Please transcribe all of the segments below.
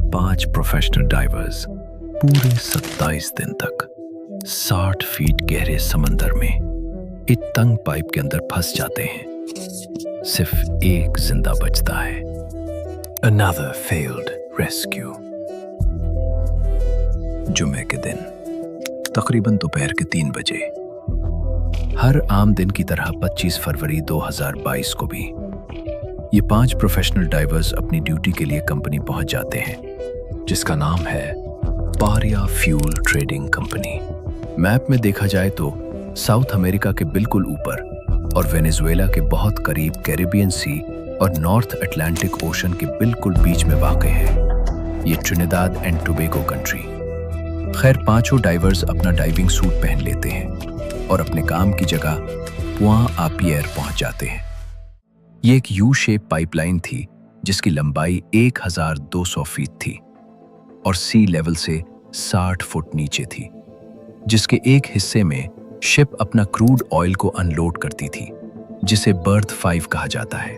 5 professional diverse पूरे 27 दिन तक 60 फीट गहरे समंदर में एक तंग पाइप के अंदर फंस जाते हैं। सिर्फ एक जिंदा बचता है। Another failed rescue। जुमे के दिन तकरीबन दोपहर के 3 बजे, हर आम दिन की तरह 25 फरवरी 2022 को भी ये 5 प्रोफेशनल डाइवर्स अपनी ड्यूटी के लिए कंपनी पहुंच जाते हैं, जिसका नाम है Pariya fuel trading company. Map में देखा जाए तो साउथ अमेरिका के बिल्कुल ऊपर और वेनेजुएला के बहुत करीब कैरिबियन सी और नॉर्थ अटलांटिक ओशन के बिल्कुल बीच में वाक़ है ये ट्रिनिदाद एंड टोबैगो कंट्री। खैर, 5 डाइवर्स अपना डाइविंग सूट पहन लेते हैं और अपने काम की जगह पुआं आपियर पहुंच जाते हैं। ये एक यू शेप पाइपलाइन थी जिसकी लंबाई 1200 फीट थी और सी लेवल से 60 फुट नीचे थी, जिसके एक हिस्से में शिप अपना क्रूड ऑयल को अनलोड करती थी, जिसे बर्थ 5 कहा जाता है।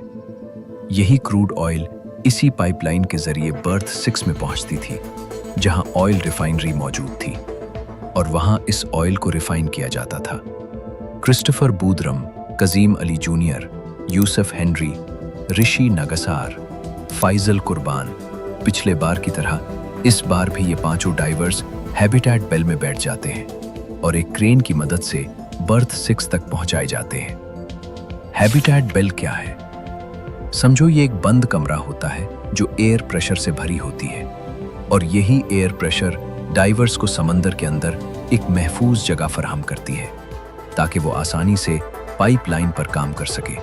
यही क्रूड ऑयल इसी पाइपलाइन के जरिए बर्थ 6 में पहुंचती थी, जहां ऑयल रिफाइनरी मौजूद थी और वहां इस ऑयल को रिफाइन किया जाता था। क्रिस्टोफर बूदरम, कजीम अली जूनियर, यूसुफ हेनरी, ऋषि नगसार, फाइजल कुर्बान, पिछले बार की तरह इस बार भी ये 5 डाइवर्स हैबिटेट बेल में बैठ जाते हैं और एक क्रेन की मदद से बर्थ 6 तक पहुंचाए जाते हैं। हैबिटेट बेल क्या है? समझो ये एक बंद कमरा होता है जो एयर प्रेशर से भरी होती है और यही एयर प्रेशर डाइवर्स को समंदर के अंदर एक महफूज जगह फराहम करती है ताकि वो आसानी से पाइपलाइन पर काम कर सके,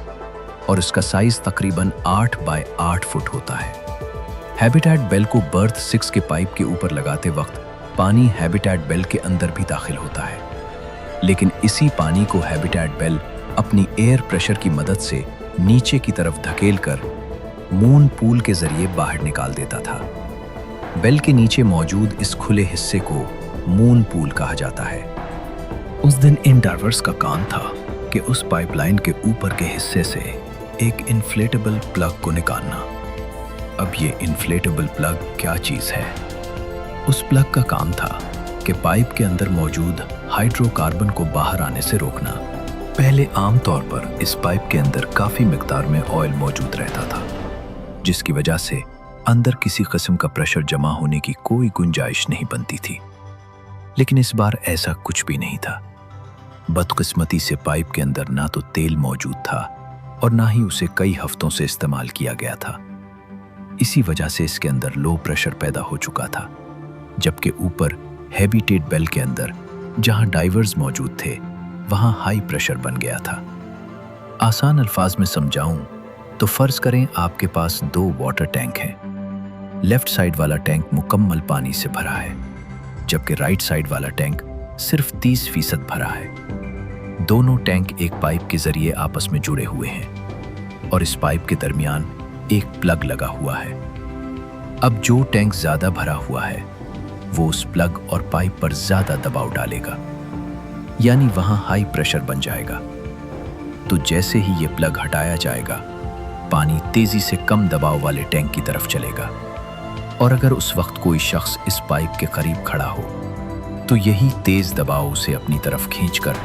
और इसका साइज तकरीबन 8 बाय 8 फुट होता है। हैबिटेट बेल को बर्थ 6 के पाइप के ऊपर लगाते वक्त पानी हैबिटेट बेल के अंदर भी दाखिल होता है, लेकिन इसी पानी को हैबिटेट बेल अपनी एयर प्रेशर की मदद से नीचे की तरफ धकेलकर मून पूल के जरिए बाहर निकाल देता था। बेल के नीचे मौजूद इस खुले हिस्से को मून पूल कहा जाता है। उस दिन इन डाइवर्स का काम था कि उस पाइपलाइन के ऊपर के हिस्से से एक इन्फ्लेटेबल प्लग को निकालना। अब ये इन्फ्लेटेबल प्लग क्या चीज़ है? उस प्लग का काम था कि पाइप के अंदर मौजूद हाइड्रोकार्बन को बाहर आने से रोकना। पहले आमतौर पर इस पाइप के अंदर काफ़ी मिकदार में ऑयल मौजूद रहता था, जिसकी वजह से अंदर किसी किस्म का प्रेशर जमा होने की कोई गुंजाइश नहीं बनती थी। लेकिन इस बार ऐसा कुछ भी नहीं था। बदकिस्मती से पाइप के अंदर ना तो तेल मौजूद था और ना ही उसे कई हफ्तों से इस्तेमाल किया गया था। इसी वजह से इसके अंदर लो प्रेशर पैदा हो चुका था, जबकि ऊपर हैबिटेट बेल के अंदर जहां डाइवर्स मौजूद थे वहां हाई प्रेशर बन गया था। आसान अल्फाज में समझाऊं तो फर्ज करें आपके पास 2 वाटर टैंक हैं। लेफ्ट साइड वाला टैंक मुकम्मल पानी से भरा है, जबकि राइट साइड वाला टैंक सिर्फ 30% भरा है। दोनों टैंक एक पाइप के जरिए आपस में जुड़े हुए हैं और इस पाइप के दरमियान एक प्लग लगा हुआ है। अब जो टैंक ज्यादा भरा हुआ है वो उस प्लग और पाइप पर ज्यादा दबाव डालेगा, यानी वहां हाई प्रेशर बन जाएगा। तो जैसे ही ये प्लग हटाया जाएगा, पानी तेजी से कम दबाव वाले टैंक की तरफ चलेगा, और अगर उस वक्त कोई शख्स इस पाइप के करीब खड़ा हो तो यही तेज दबाव उसे अपनी तरफ खींचकर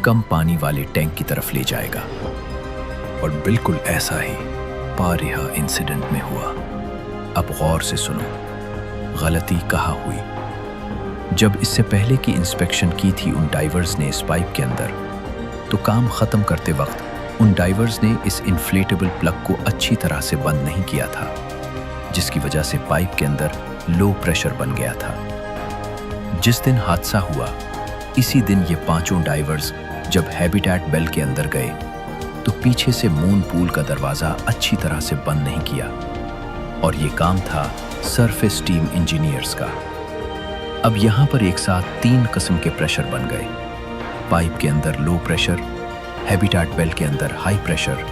कम पानी वाले टैंक की तरफ ले जाएगा। और बिल्कुल ऐसा ही पारिया इंसिडेंट में हुआ। अब गौर से सुनो, गलती कहाँ हुई। जब इससे पहले की इंस्पेक्शन की थी उन डाइवर्स ने इस पाइप के अंदर, तो काम खत्म करते वक्त उन डाइवर्स ने इस इन्फ्लेटेबल प्लग को अच्छी तरह से बंद नहीं किया था, जिसकी वजह से पाइप के अंदर लो प्रेशर बन गया था। जिस दिन हादसा हुआ, इसी दिन ये 5 डाइवर्स जब हैबिटेट बेल के अंदर गए तो पीछे से मून पूल का दरवाजा अच्छी तरह से बंद नहीं किया, और ये काम था सरफेस टीम इंजीनियर्स का। अब यहाँ पर एक साथ 3 किस्म के प्रेशर बन गए। पाइप के अंदर लो प्रेशर, हैबिटेट बेल के अंदर हाई प्रेशर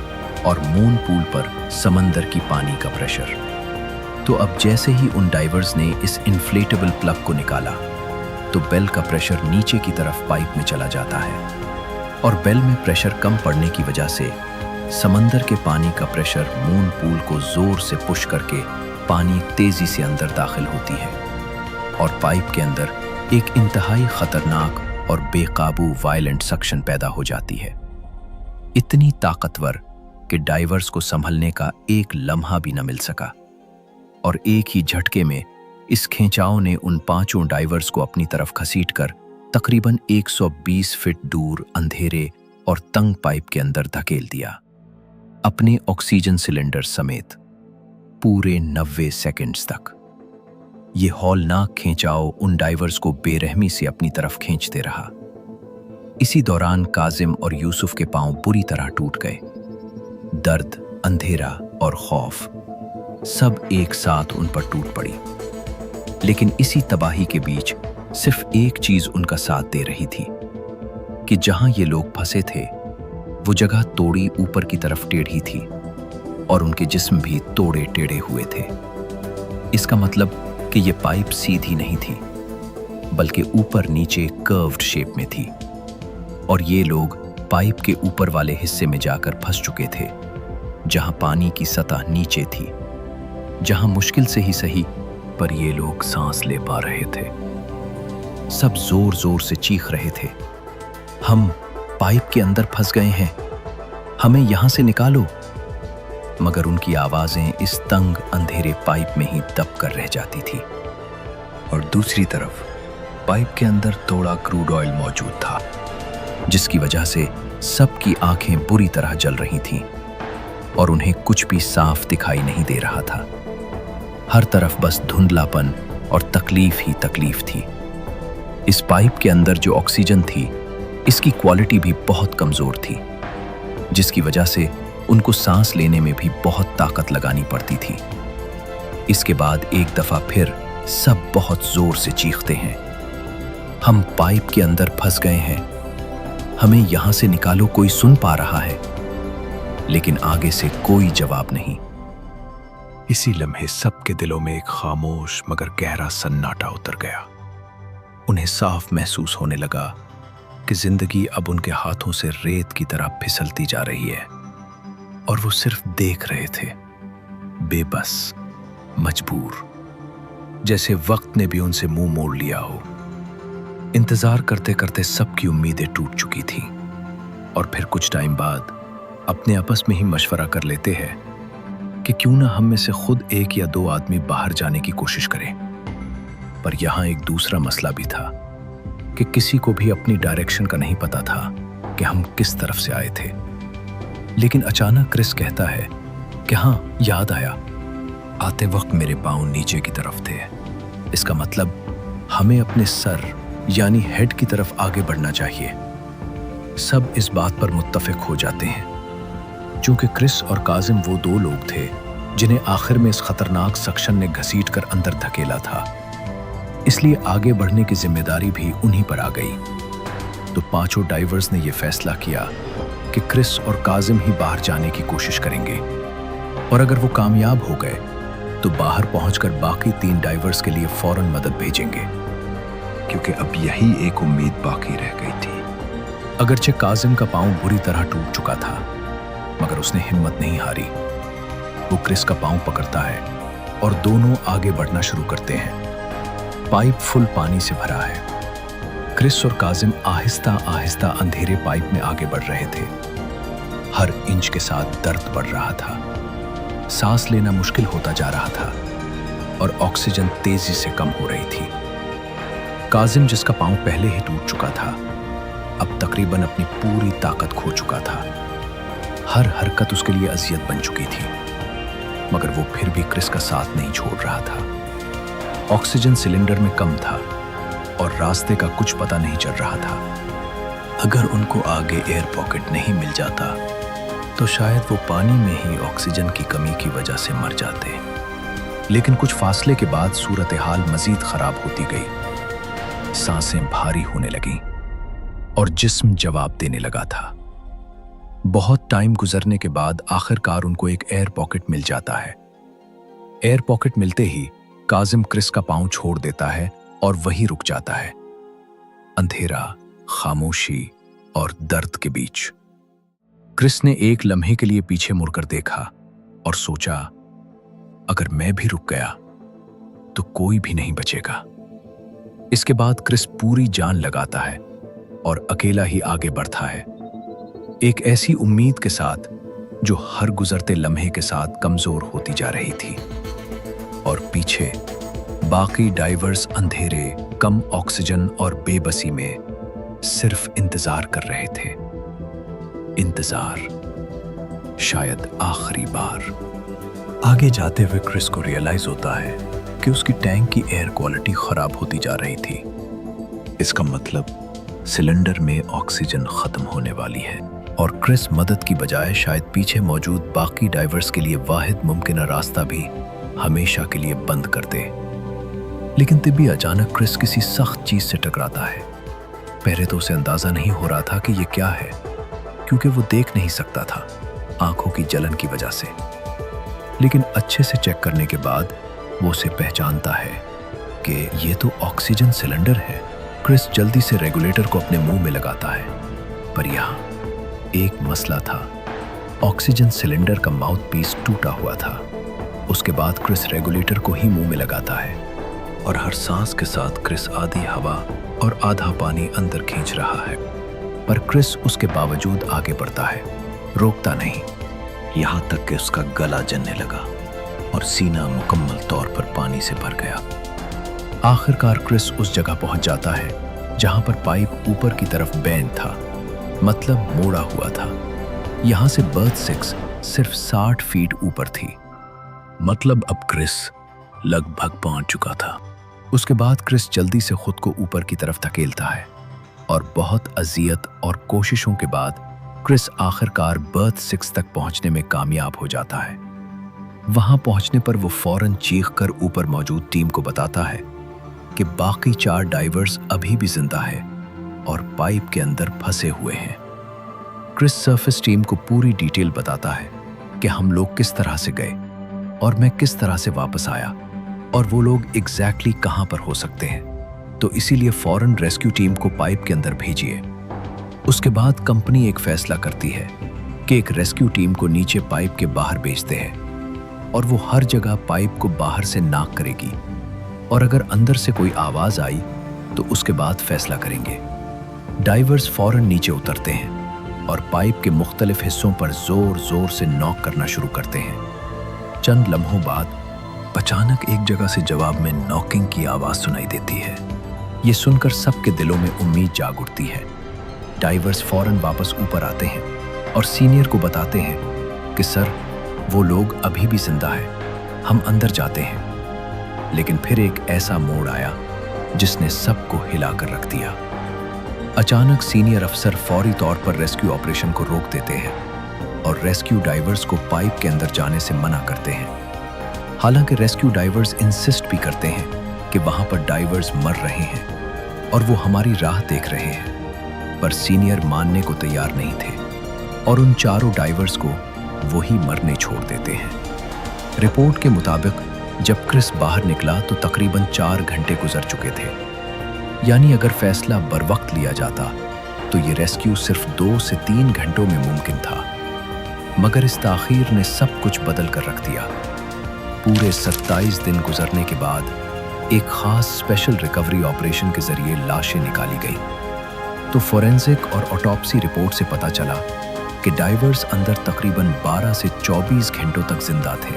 और मून पूल पर समंदर की पानी का प्रेशर। तो अब जैसे ही उन डाइवर्स ने इस इन्फ्लेटेबल प्लग को निकाला तो बेल का प्रेशर नीचे की तरफ पाइप में चला जाता है, और बेल में प्रेशर कम पड़ने की वजह से समंदर के पानी का प्रेशर मून पूल को जोर से पुश करके पानी तेजी से अंदर दाखिल होती है और पाइप के अंदर एक इंतहाई खतरनाक और बेकाबू वायलेंट सक्शन पैदा हो जाती है, इतनी ताकतवर कि डाइवर्स को संभलने का एक लम्हा भी न मिल सका और एक ही झटके में इस खिंचाव ने उन पांचों डाइवर्स को अपनी तरफ घसीटकर तकरीबन 120 फीट दूर अंधेरे और तंग पाइप के अंदर धकेल दिया, अपने ऑक्सीजन सिलेंडर समेत पूरे 90 सेकंड्स तक। ये हौलनाक खिंचाव उन डाइवर्स को बेरहमी से अपनी तरफ खींचते रहा। इसी दौरान काजिम और यूसुफ के पांव बुरी तरह टूट गए। दर्द, अंधेरा और खौफ सब एक साथ उन पर टूट पड़ी। लेकिन इसी तबाही के बीच सिर्फ एक चीज उनका साथ दे रही थी कि जहां ये लोग फंसे थे वो जगह तोड़ी ऊपर की तरफ टेढ़ी थी और उनके जिस्म भी तोड़े टेढ़े हुए थे। इसका मतलब कि ये पाइप सीधी नहीं थी बल्कि ऊपर नीचे कर्व्ड शेप में थी और ये लोग पाइप के ऊपर वाले हिस्से में जाकर फंस चुके थे जहां पानी की सतह नीचे थी, जहां मुश्किल से ही सही पर ये लोग सांस ले पा रहे थे। सब जोर जोर से चीख रहे थे, हम पाइप के अंदर फंस गए हैं, हमें यहां से निकालो। मगर उनकी आवाजें इस तंग अंधेरे पाइप में ही दब कर रह जाती थी। और दूसरी तरफ पाइप के अंदर थोड़ा क्रूड ऑयल मौजूद था, जिसकी वजह से सबकी आंखें बुरी तरह जल रही थीं और उन्हें कुछ भी साफ दिखाई नहीं दे रहा था। हर तरफ बस धुंधलापन और तकलीफ ही तकलीफ थी। इस पाइप के अंदर जो ऑक्सीजन थी, इसकी क्वालिटी भी बहुत कमजोर थी, जिसकी वजह से उनको सांस लेने में भी बहुत ताकत लगानी पड़ती थी। इसके बाद एक दफा फिर सब बहुत जोर से चीखते हैं, हम पाइप के अंदर फंस गए हैं, हमें यहां से निकालो, कोई सुन पा रहा है। लेकिन आगे से कोई जवाब नहीं। इसी लम्हे सबके दिलों में एक खामोश मगर गहरा सन्नाटा उतर गया। उन्हें साफ महसूस होने लगा कि जिंदगी अब उनके हाथों से रेत की तरह फिसलती जा रही है और वो सिर्फ देख रहे थे, बेबस, मजबूर, जैसे वक्त ने भी उनसे मुंह मोड़ लिया हो। इंतजार करते करते सबकी उम्मीदें टूट चुकी थीं और फिर कुछ टाइम बाद अपने आपस में ही मशवरा कर लेते हैं कि क्यों ना हम में से खुद एक या दो आदमी बाहर जाने की कोशिश करें। पर यहां एक दूसरा मसला भी था कि किसी को भी अपनी डायरेक्शन का नहीं पता था कि हम किस तरफ से आए थे। लेकिन अचानक क्रिस कहता है कि हाँ, याद आया, आते वक्त मेरे पांव नीचे की तरफ थे। इसका मतलब हमें अपने सर यानी हेड की तरफ आगे बढ़ना चाहिए। सब इस बात पर मुत्तफिक हो जाते हैं। चूंकि क्रिस और काजिम वो दो लोग थे जिन्हें आखिर में इस खतरनाक सक्शन ने घसीटकर अंदर धकेला था, इसलिए आगे बढ़ने की जिम्मेदारी भी उन्हीं पर आ गई। तो पांचों डाइवर्स ने यह फैसला किया कि क्रिस और काजिम ही बाहर जाने की कोशिश करेंगे और अगर वो कामयाब हो गए तो बाहर पहुंचकर बाकी 3 डाइवर्स के लिए फौरन मदद भेजेंगे, क्योंकि अब यही एक उम्मीद बाकी रह गई थी। अगरचे काजिम का पांव बुरी तरह टूट चुका था, मगर उसने हिम्मत नहीं हारी। वो क्रिस का पांव पकड़ता है और दोनों आगे बढ़ना शुरू करते हैं। पाइप फुल पानी से भरा है। क्रिस और काजिम आहिस्ता आहिस्ता अंधेरे पाइप में आगे बढ़ रहे थे। हर इंच के साथ दर्द बढ़ रहा था, सांस लेना मुश्किल होता जा रहा था और ऑक्सीजन तेजी से कम हो रही थी। काजिम, जिसका पांव पहले ही टूट चुका था, अब तकरीबन अपनी पूरी ताकत खो चुका था। हर हरकत उसके लिए अजियत बन चुकी थी, मगर वो फिर भी क्रिस का साथ नहीं छोड़ रहा था। ऑक्सीजन सिलेंडर में कम था और रास्ते का कुछ पता नहीं चल रहा था। अगर उनको आगे एयर पॉकेट नहीं मिल जाता तो शायद वो पानी में ही ऑक्सीजन की कमी की वजह से मर जाते। लेकिन कुछ फासले के बाद सूरत हाल मजीद खराब होती गई। सांसें भारी होने लगीं और जिस्म जवाब देने लगा था। बहुत टाइम गुजरने के बाद आखिरकार उनको एक एयर पॉकेट मिल जाता है। एयर पॉकेट मिलते ही काजिम क्रिस का पांव छोड़ देता है और वहीं रुक जाता है, अंधेरा, खामोशी और दर्द के बीच। क्रिस ने एक लम्हे के लिए पीछे मुड़कर देखा और सोचा, अगर मैं भी रुक गया तो कोई भी नहीं बचेगा। इसके बाद क्रिस पूरी जान लगाता है और अकेला ही आगे बढ़ता है, एक ऐसी उम्मीद के साथ जो हर गुजरते लम्हे के साथ कमजोर होती जा रही थी। और पीछे बाकी डाइवर्स अंधेरे, कम ऑक्सीजन और बेबसी में सिर्फ इंतजार कर रहे थे। इंतजार, शायद आखिरी बार। आगे जाते हुए क्रिस को रियलाइज होता है कि उसकी टैंक की एयर क्वालिटी खराब होती जा रही थी। इसका मतलब सिलेंडर में ऑक्सीजन खत्म होने वाली है और क्रिस मदद की बजाय शायद पीछे मौजूद बाकी डाइवर्स के लिए वाहिद मुमकिन रास्ता भी हमेशा के लिए बंद कर दे। लेकिन तभी अचानक क्रिस किसी सख्त चीज से टकराता है। पहले तो उसे अंदाजा नहीं हो रहा था कि ये क्या है, क्योंकि वो देख नहीं सकता था आंखों की जलन की वजह से। लेकिन अच्छे से चेक करने के बाद वो उसे पहचानता है कि ये तो ऑक्सीजन सिलेंडर है। क्रिस जल्दी से रेगुलेटर को अपने मुंह में लगाता है, पर यहाँ एक मसला था। ऑक्सीजन सिलेंडर का माउथ पीस टूटा हुआ था। उसके बाद क्रिस रेगुलेटर को ही मुंह में लगाता है और हर सांस के साथ क्रिस आधी हवा और आधा पानी अंदर खींच रहा है। पर क्रिस उसके बावजूद आगे बढ़ता है, रोकता नहीं, यहाँ तक कि उसका गला जलने लगा और सीना मुकम्मल तौर पर पानी से भर गया। आखिरकार क्रिस उस जगह पहुंच जाता है जहां पर पाइप ऊपर की तरफ बेंड था, मतलब मोड़ा हुआ था। यहां से बर्थ 6 सिर्फ 60 फीट ऊपर थी, मतलब अब क्रिस लगभग पहुंच चुका था। उसके बाद क्रिस जल्दी से खुद को ऊपर की तरफ धकेलता है और बहुत अजियत और कोशिशों के बाद क्रिस आखिरकार बर्थ 6 तक पहुंचने में कामयाब हो जाता है। वहां पहुंचने पर वो फौरन चीखकर ऊपर मौजूद टीम को बताता है कि बाकी 4 डाइवर्स अभी भी जिंदा है और पाइप के अंदर फंसे हुए हैं। क्रिस सरफेस टीम को पूरी डिटेल बताता है कि हम लोग किस तरह से गए और मैं किस तरह से वापस आया और वो लोग एग्जैक्टली कहां पर हो सकते हैं, तो इसीलिए फौरन रेस्क्यू टीम को पाइप के अंदर भेजिए। उसके बाद कंपनी एक फैसला करती है कि एक रेस्क्यू टीम को नीचे पाइप के बाहर भेजते हैं और वो हर जगह पाइप को बाहर से नॉक करेगी और अगर अंदर से कोई आवाज आई तो उसके बाद फैसला करेंगे। डाइवर्स फौरन नीचे उतरते हैं और पाइप के मुख्तलिफ हिस्सों पर जोर जोर से नॉक करना शुरू करते हैं। चंद लम्हों बाद अचानक एक जगह से जवाब में नॉकिंग की आवाज सुनाई देती है। ये सुनकर सबके दिलों में उम्मीद जाग उठती है। डाइवर्स फौरन वापस ऊपर आते हैं और सीनियर को बताते हैं कि सर, वो लोग अभी भी जिंदा है, हम अंदर जाते हैं। लेकिन फिर एक ऐसा मोड़ आया जिसने सबको हिलाकर रख दिया। अचानक सीनियर अफसर फौरी तौर पर रेस्क्यू ऑपरेशन को रोक देते हैं और रेस्क्यू डाइवर्स को पाइप के अंदर जाने से मना करते हैं। हालांकि रेस्क्यू डाइवर्स इंसिस्ट भी करते हैं कि वहां पर डाइवर्स मर रहे हैं और वो हमारी राह देख रहे हैं, पर सीनियर मानने को तैयार नहीं थे और उन चारों डाइवर्स को वही मरने छोड़ देते हैं। रिपोर्ट के मुताबिक जब क्रिस बाहर निकला तो तकरीबन 4 घंटे गुजर चुके थे, यानी अगर फैसला बरवक्त लिया जाता तो ये रेस्क्यू सिर्फ 2 से 3 घंटों में मुमकिन था। मगर इस ताखीर ने सब कुछ बदल कर रख दिया। पूरे 27 दिन गुजरने के बाद एक खास स्पेशल रिकवरी ऑपरेशन के जरिए लाशें निकाली गई तो फोरेंसिक और ऑटोप्सी रिपोर्ट से पता चला कि डाइवर्स अंदर तकरीबन 12 से 24 घंटों तक जिंदा थे।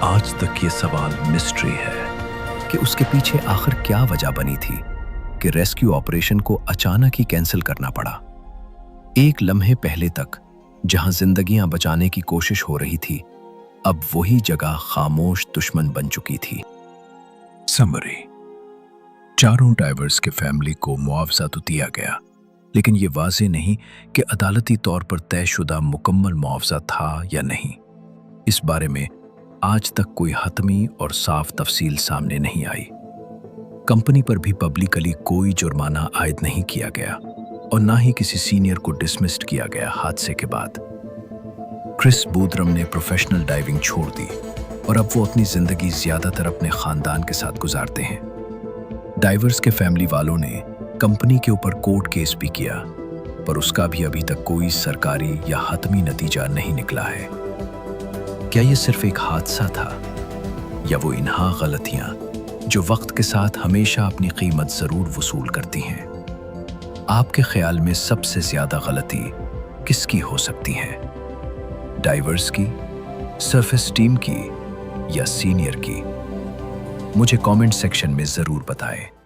आज तक ये सवाल मिस्ट्री है कि उसके पीछे आखिर क्या वजह बनी थी कि रेस्क्यू ऑपरेशन को अचानक ही कैंसिल करना पड़ा। एक लम्हे पहले तक जहां जिंदगियां बचाने की कोशिश हो रही थी, अब वही जगह खामोश दुश्मन बन चुकी थी। समरी, चारों डाइवर्स के फैमिली को मुआवजा तो दिया गया, लेकिन ये वाज़ेह नहीं कि अदालती तौर पर तयशुदा मुकम्मल मुआवजा था या नहीं। इस बारे में आज तक कोई हतमी और साफ तफसील सामने नहीं आई। कंपनी पर भी पब्लिकली कोई जुर्माना आयद नहीं किया गया और ना ही किसी सीनियर को डिसमिस्ड किया गया हादसे के बाद। क्रिस बूदरम ने प्रोफेशनल डाइविंग छोड़ दी और अब वो अपनी जिंदगी ज्यादातर अपने खानदान के साथ गुजारते हैं। डाइवर्स के फैमिली वालों ने कंपनी के ऊपर कोर्ट केस भी किया, पर उसका भी अभी तक कोई सरकारी या हतमी नतीजा नहीं निकला है। क्या ये सिर्फ एक हादसा था या वो इन्हा गलतियां जो वक्त के साथ हमेशा अपनी कीमत जरूर वसूल करती हैं? आपके ख्याल में सबसे ज्यादा गलती किसकी हो सकती है? डाइवर्स की, सरफेस टीम की या सीनियर की? मुझे कमेंट सेक्शन में जरूर बताएं।